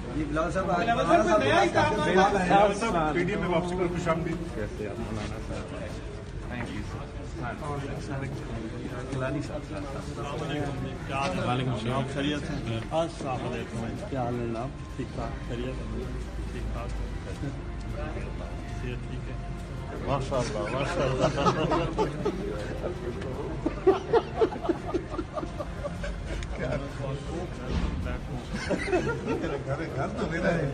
जी बिलावल साहब पीडीएम में वापसी पर खुशामदीद। कैसे आप मौलाना साहब? थैंक यू गिलानी साहब वालेकुम सलाम, खैरियत है? अस्सलाम वालेकुम, क्या हाल है जनाब? ठीक ठाक, खैरियत? ठीक ठाक, सेहत ठीक है? माशाअल्लाह माशाअल्लाह। घर तो मेरा है।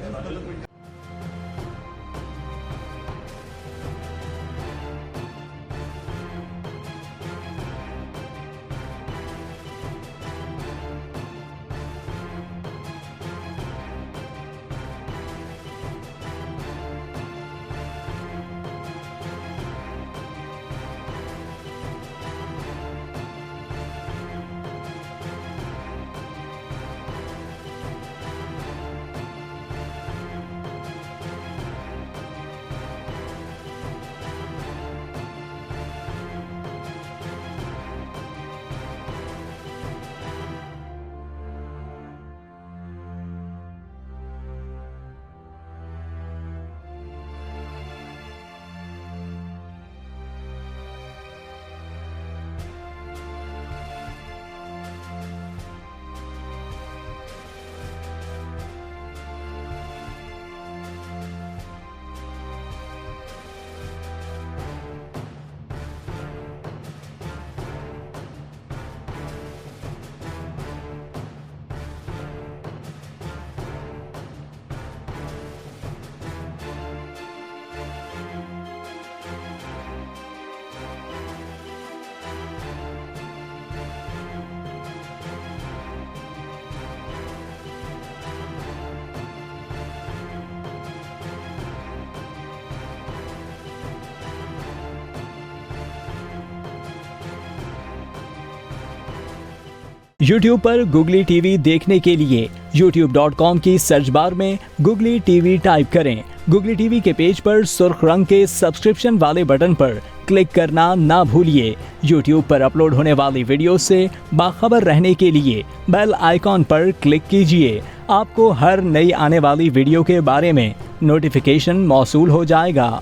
YouTube पर गुगली टीवी देखने के लिए youtube.com की सर्च बार में गुगली टीवी टाइप करें। गुगली टीवी के पेज पर सुर्ख रंग के सब्सक्रिप्शन वाले बटन पर क्लिक करना ना भूलिए। YouTube पर अपलोड होने वाली वीडियो से बाखबर रहने के लिए बेल आइकॉन पर क्लिक कीजिए। आपको हर नई आने वाली वीडियो के बारे में नोटिफिकेशन मौसूल हो जाएगा।